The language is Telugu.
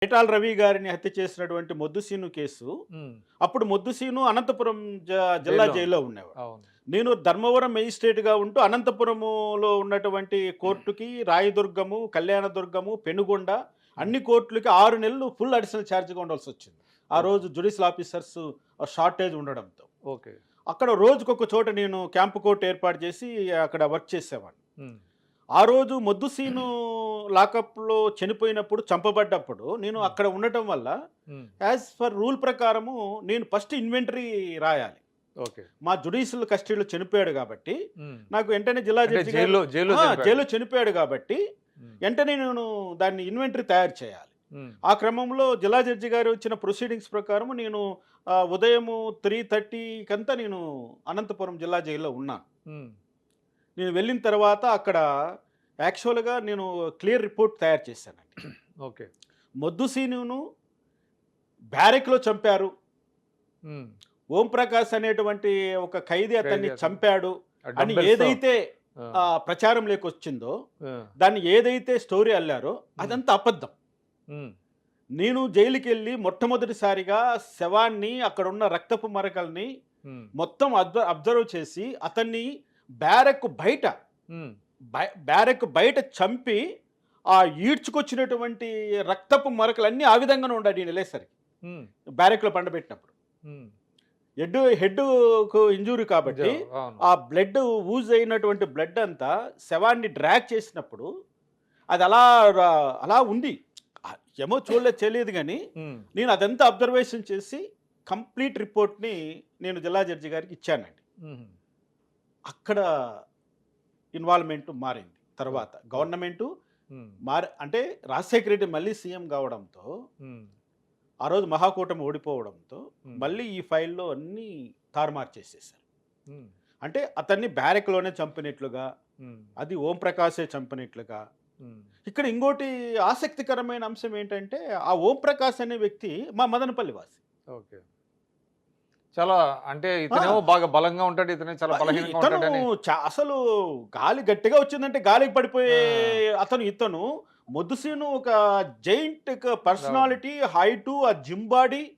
పేటాల రవి గారిని హత్య చేసినటువంటి మొద్దుసీను కేసు హ్మ్. అప్పుడు మొద్దుసీను అనంతపురం జిల్లా జైల్లో జైల్లో ఉండేవాడు. అవును. నేను ధర్మవరం మేజిస్ట్రేట్గా ఉంటూ అనంతపురములో ఉన్నటువంటి కోర్టుకి రాయదుర్గము, కళ్యాణదుర్గము, పెనుగొండ అన్ని కోర్టులకి 6 నెలలు ఫుల్ అడిషనల్ ఛార్జ్గా ఉండాల్సి వచ్చింది. ఆ రోజు జ్యుడిషియల్ ఆఫీసర్స్ షార్టేజ్ ఉండడంతో. ఓకే. అక్కడ రోజుకొక చోట నేను క్యాంపు కోర్టు ఏర్పాటు చేసి అక్కడ వర్క్ చేసేవాడిని. హ్మ్. ఆ రోజు మొద్దుసీను లాకప్లో చనిపోయినప్పుడు, చంపబడ్డప్పుడు నేను Hmm. అక్కడ ఉండటం వల్ల హ్మ్. యాజ్ ఫర్ రూల్ ప్రకారము నేను ఫస్ట్ ఇన్వెంటరీ రాయాలి. ఓకే. మా జ్యుడిషియల్ కస్టడీలో చనిపోయాడు కాబట్టి హ్మ్. నాకు వెంటనే జిల్లా అంటే జడ్జి గారు జైల్లో జైల్లో చనిపోయాడు కాబట్టి హ్మ్. వెంటనే నేను దాన్ని ఇన్వెంటరీ తయారు చేయాలి. హ్మ్. ఆ క్రమంలో జిల్లా జడ్జి గారు ఇచ్చిన ప్రొసీడింగ్స్ ప్రకారం నేను ఉదయము 3:30 నేను అనంతపురం జిల్లా జైల్లో ఉన్నాను. హ్మ్. నేను వెళ్ళిన తర్వాత అక్కడ యాక్చువల్గా నేను క్లియర్ రిపోర్ట్ తయారు చేశానండి. ఓకే. మొద్దుసీనును బ్యారెక్లో చంపారు, హ్మ్. ఓంప్రకాష్ అనేటువంటి ఒక ఖైదీ అతన్ని ఖైదీ చంపాడు ఆ అని dumbbells తో. ఏదైతే ఆ. ప్రచారంలోకి వచ్చిందో, ఆ. దాన్ని ఏదైతే స్టోరీ అల్లారో అదంతా అబద్ధం. హ్మ్. నేను జైలుకి వెళ్ళి మొట్టమొదటిసారిగా శవాన్ని, అక్కడ ఉన్న రక్తపు మరకల్ని హ్మ్. మొత్తం అబ్జర్వ్ చేసి అతన్ని బ్యారెక్ బయట హ్మ్. బ్యారెక్ బయట చంపి ఆ ఈడ్చుకొచ్చినటువంటి రక్తపు మరకలన్నీ ఆ విధంగానే ఉండాలి నేను వెళ్ళేసరికి. హ్మ్. బ్యారెక్లో పండబెట్టినప్పుడు హ్మ్. హెడ్కు ఇంజూరీ కాబట్టి అవును. ఆ బ్లడ్ ఊజ్ అయినటువంటి బ్లడ్ అంతా శవాన్ని డ్రాగ్ చేసినప్పుడు అది అలా ఉంది. ఆ, ఏమో తెలియదు కానీ హ్మ్. నేను అదంతా అబ్జర్వేషన్ చేసి కంప్లీట్ రిపోర్ట్ని నేను జిల్లా జడ్జి గారికి ఇచ్చానండి. హ్మ్. అక్కడ ఇన్వాల్వ్మెంట్ మారింది. తర్వాత గవర్నమెంటు హ్మ్. అంటే రాజశేఖర రెడ్డి మళ్ళీ సీఎం కావడంతో, హ్మ్. ఆ రోజు మహాకూటమి ఓడిపోవడంతో Hmm. మళ్ళీ ఈ ఫైల్లో అన్నీ తారుమారు చేసేసారు. హ్మ్. అంటే అతన్ని బ్యారెక్లోనే చంపినట్లుగా, హ్మ్. అది ఓంప్రకాశే చంపినట్లుగా. హ్మ్. ఇక్కడ ఇంకోటి ఆసక్తికరమైన అంశం ఏంటంటే, ఆ ఓంప్రకాష్ అనే వ్యక్తి మా మదనపల్లి వాసి. ఓకే. చాలా అంటే ఇతనేమో బాగా బలంగా ఉంటాడు. ఇతనే చాలా బలహీనంగా ఇతను ఉంటాడని. అసలు గాలి గట్టిగా వచ్చిందంటే గాలికి పడిపోయే ఇతను మొద్దుసీను ఒక జైంట్ పర్సనాలిటీ, హైటు, ఆ జిమ్ బాడీ,